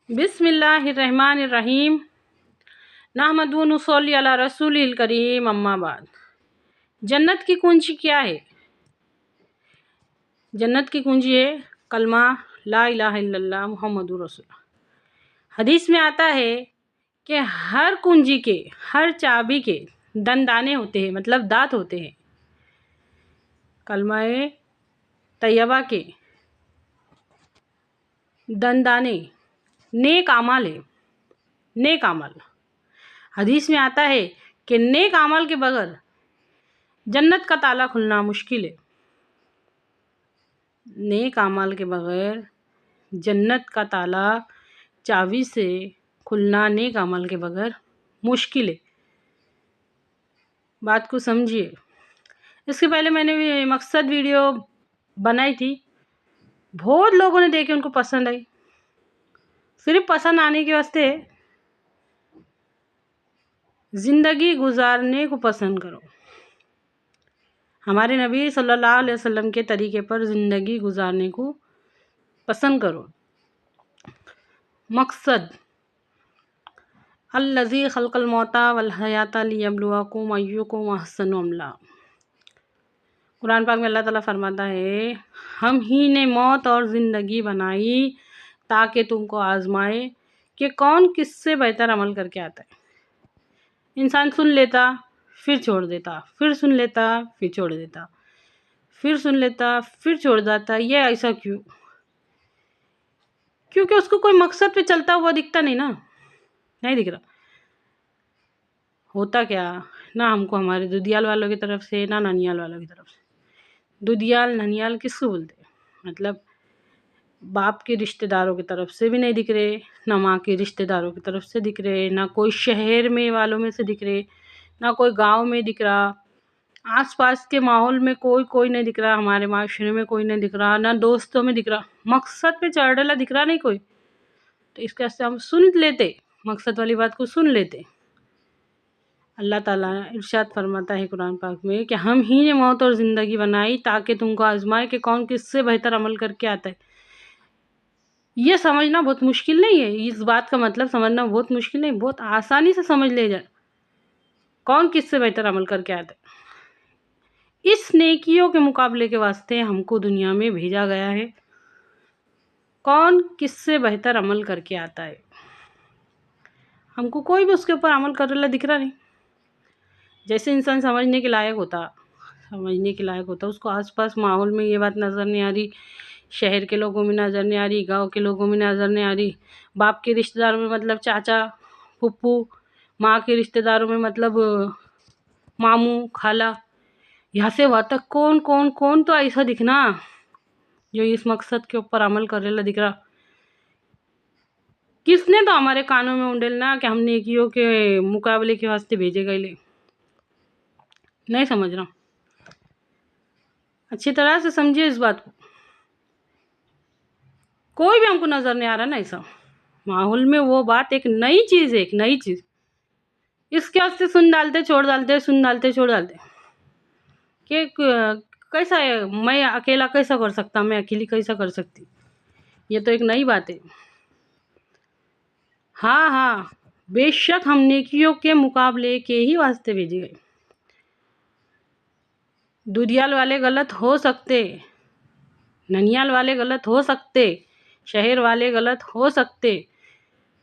بسم اللہ الرحمن الرحیم نحمد و نصلی علی رسول الکریم اما بعد۔ جنت کی کنجی کیا ہے؟ جنت کی کنجی ہے کلمہ لا الہ الا اللہ محمد رسول اللہ۔ حدیث میں آتا ہے کہ ہر کنجی کے، ہر چابی کے دندانے ہوتے ہیں، مطلب دانت ہوتے ہیں۔ کلمہ طیبہ کے دندانے نیک اعمال ہے، نیک عمل۔ حدیث میں آتا ہے کہ نیک عمل کے بغیر جنت کا تالا کھلنا مشکل ہے۔ نیک عمل کے بغیر جنت کا تالا چابی سے کھلنا نیک عمل کے بغیر مشکل ہے۔ بات کو سمجھیے۔ اس کے پہلے میں نے مقصد ویڈیو بنائی تھی، بہت لوگوں نے دیکھی، ان کو پسند آئی۔ صرف پسند آنے کے واسطے زندگی گزارنے کو پسند کرو، ہمارے نبی صلی اللہ علیہ وسلم کے طریقے پر زندگی گزارنے کو پسند کرو۔ مقصد الذی خلق الموت والحیات لیبلوکم ایکم احسن عملا۔ قرآن پاک میں اللہ تعالیٰ فرماتا ہے ہم ہی نے موت اور زندگی بنائی تاکہ تم کو آزمائے کہ کون کس سے بہتر عمل کر کے آتا ہے۔ انسان سن لیتا پھر چھوڑ دیتا، پھر سن لیتا پھر چھوڑ دیتا، پھر سن لیتا پھر چھوڑ دیتا۔ یہ ایسا کیوں؟ کیونکہ اس کو کوئی مقصد پہ چلتا ہوا دکھتا نہیں نا، نہیں دکھ رہا۔ ہوتا کیا، نہ ہم کو ہمارے دودیال والوں کی طرف سے، نہ ننیال والوں کی طرف سے۔ دودیال ننیال کس کو بولتے ہیں؟ مطلب باپ کے رشتہ داروں کی طرف سے بھی نہیں دکھ رہے، نہ ماں کے رشتہ داروں کی طرف سے دکھ رہے، نہ کوئی شہر میں والوں میں سے دکھ رہے، نہ کوئی گاؤں میں دکھ رہا، آس پاس کے ماحول میں کوئی نہیں دکھ رہا، ہمارے معاشرے میں کوئی نہیں دکھ رہا، نہ دوستوں میں دکھ رہا۔ مقصد پہ چڑھ ڈالا دکھ رہا نہیں کوئی، تو اس کے واسطے ہم سن لیتے، مقصد والی بات کو سن لیتے۔ اللہ تعالیٰ ارشاد فرماتا ہے قرآن پاک میں کہ ہم ہی نے موت اور زندگی بنائی تاکہ تم کو آزمائے کہ کون کس سے بہتر عمل کر کے آتا ہے۔ یہ سمجھنا بہت مشکل نہیں ہے، اس بات کا مطلب سمجھنا بہت مشکل نہیں، بہت آسانی سے سمجھ لے جائے کون کس سے بہتر عمل کر کے آتا ہے۔ اس نیکیوں کے مقابلے کے واسطے ہم کو دنیا میں بھیجا گیا ہے، کون کس سے بہتر عمل کر کے آتا ہے۔ ہم کو کوئی بھی اس کے اوپر عمل کر رہا دکھ رہا نہیں۔ جیسے انسان سمجھنے کے لائق ہوتا، اس کو آس پاس ماحول میں یہ بات نظر نہیں آ رہی، شہر کے لوگوں میں نظر نہیں آ رہی، گاؤں کے لوگوں میں نظر نہیں آ رہی، باپ کے رشتہ داروں میں مطلب چاچا پھپھو، ماں کے رشتہ داروں میں مطلب ماموں خالہ، یہاں سے وہاں تک کون تو ایسا دکھنا جو اس مقصد کے اوپر عمل کر رہا دکھ رہا۔ کس نے تو ہمارے کانوں میں انڈیلنا کہ ہم نیکیوں کے مقابلے کے واسطے بھیجے گئے لے، نہیں سمجھ رہا۔ اچھی طرح سے سمجھیے اس بات کو، کوئی بھی ہم کو نظر نہیں آ رہا نا ایسا ماحول میں، وہ بات ایک نئی چیز ہے، ایک نئی چیز، اس کے واسطے سن ڈالتے چھوڑ ڈالتے، سن ڈالتے چھوڑ ڈالتے کہ کیسا ہے، میں اکیلا کیسا کر سکتا، میں اکیلی کیسا کر سکتی، یہ تو ایک نئی بات ہے۔ ہاں بے شک ہم نیکیوں کے مقابلے کے ہی واسطے بھیجے گئے۔ دودیال والے غلط ہو سکتے، ننیال والے غلط ہو سکتے، شہر والے غلط ہو سکتے،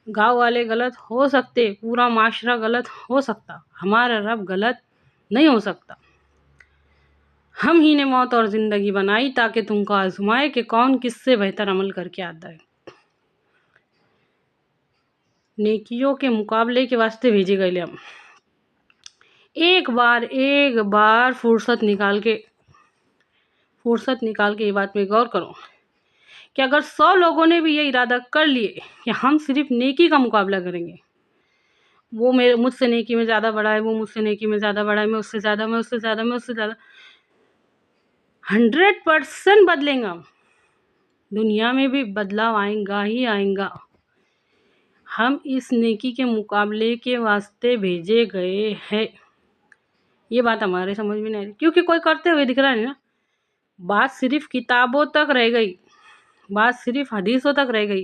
گاؤں والے غلط ہو سکتے، پورا معاشرہ غلط ہو سکتا، ہمارا رب غلط نہیں ہو سکتا۔ ہم ہی نے موت اور زندگی بنائی تاکہ تم کو آزمائے کہ کون کس سے بہتر عمل کر کے آتا ہے۔ نیکیوں کے مقابلے کے واسطے بھیجے گئے ہم۔ ایک بار فرصت نکال کے یہ بات میں غور کرو کہ اگر 100 لوگوں نے بھی یہ ارادہ کر لیے کہ ہم صرف نیکی کا مقابلہ کریں گے، وہ مجھ سے نیکی میں زیادہ بڑا ہے، وہ مجھ سے نیکی میں زیادہ بڑا ہے، میں اس سے زیادہ، میں اس سے زیادہ، میں اس سے زیادہ، 100% بدلیں گا، دنیا میں بھی بدلاؤ آئیں گا ہی آئیں گا۔ ہم اس نیکی کے مقابلے کے واسطے بھیجے گئے ہیں، یہ بات ہمارے سمجھ میں نہیں آ رہی، کیونکہ کوئی کرتے ہوئے دکھ رہا نہیں نا۔ بات صرف کتابوں تک رہ گئی، بات صرف حدیثوں تک رہ گئی،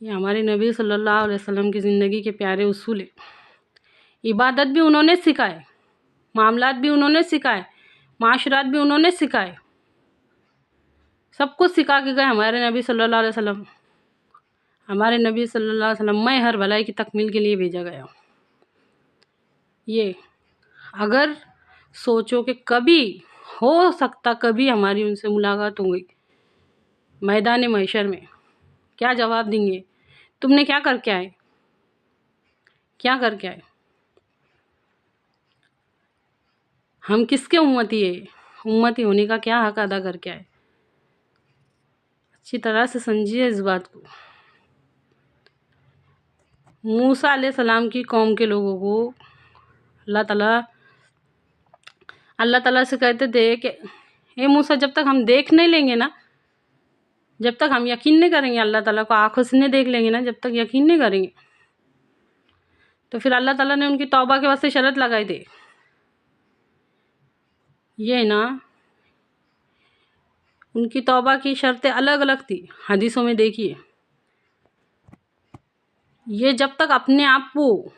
یہ ہمارے نبی صلی اللہ علیہ وسلم کی زندگی کے پیارے اصول ہیں۔ عبادت بھی انہوں نے سکھائے، معاملات بھی انہوں نے سکھائے، معاشرات بھی انہوں نے سکھائے، سب کچھ سکھا کے گئے ہمارے نبی صلی اللہ علیہ وسلم۔ ہمارے نبی صلی اللہ علیہ وسلم میں ہر بھلائی کی تکمیل کے لیے بھیجا گیا۔ یہ اگر سوچو کہ کبھی ہو سکتا کبھی ہماری ان سے ملاقات ہو گئی میدان محشر میں، کیا جواب دیں گے؟ تم نے کیا کر کے آئے؟ کیا کر کے آئے؟ ہم کس کے امتی ہیں؟ امتی ہونے کا کیا حق ادا کر کے آئے؟ اچھی طرح سے سمجھیے اس بات کو۔ موسیٰ علیہ السلام کی قوم کے لوگوں کو اللہ تعالیٰ سے کہتے تھے کہ اے موسیٰ، جب تک ہم دیکھ نہیں لیں گے نا، جب تک ہم یقین نہیں کریں گے اللہ تعالیٰ کو آنکھوں سے نہیں دیکھ لیں گے نا، جب تک یقین نہیں کریں گے، تو پھر اللہ تعالیٰ نے ان کی توبہ کے واسطے شرط لگائی تھی۔ یہ نا ان کی توبہ کی شرطیں الگ الگ تھی، حدیثوں میں دیکھیے۔ یہ جب تک اپنے آپ کو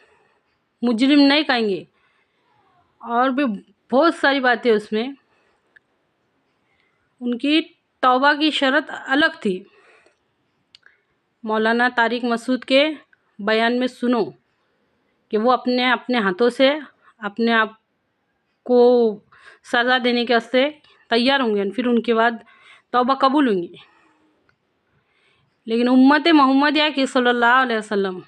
مجرم نہیں کہیں گے، اور بھی بہت ساری باتیں اس میں، ان کی توبہ کی شرط الگ تھی۔ مولانا طارق مسعود کے بیان میں سنو کہ وہ اپنے ہاتھوں سے اپنے آپ کو سزا دینے کے واسطے تیار ہوں گے، پھر ان کے بعد توبہ قبول ہوں گی۔ لیکن امت محمدیہ کی صلی اللہ علیہ وسلم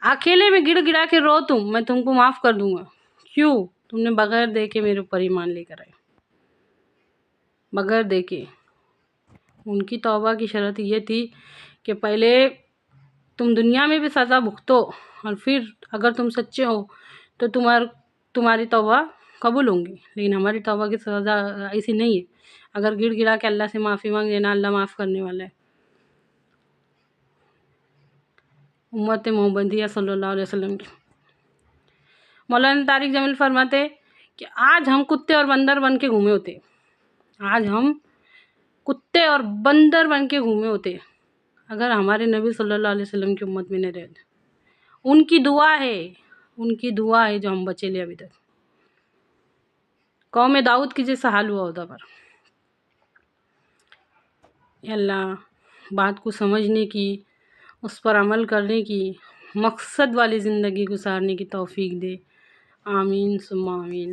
اکیلے میں گڑ گڑا کے رو تم، میں تم کو معاف کر دوں گا۔ کیوں؟ تم نے بغیر دیکھے میرے اوپر ایمان لے کر آئے، بغیر دیکھے۔ ان کی توبہ کی شرط یہ تھی کہ پہلے تم دنیا میں بھی سزا بھگتو، اور پھر اگر تم سچے ہو تو تمہاری توبہ قبول ہوں گی۔ لیکن ہماری توبہ کی سزا ایسی نہیں ہے، اگر گڑ گڑا کے اللہ سے معافی مانگ لینا، اللہ معاف کرنے والا ہے۔ امت محمدیہ صلی اللہ علیہ وسلم کی مولانا طارق جمیل فرماتے کہ آج ہم کتے اور بندر بن کے گھومے ہوتے، آج ہم کتے اور بندر بن کے گھومے ہوتے اگر ہمارے نبی صلی اللہ علیہ وسلم کی امت میں نہیں رہتے۔ ان کی دعا ہے جو ہم بچے لے ابھی تک۔ قوم داؤد کی جیسا حال ہوا ہوتا پر اے اللہ بات کو سمجھنے کی، اس پر عمل کرنے کی، مقصد والی زندگی گزارنے کی توفیق دے۔ آمین ثم آمین۔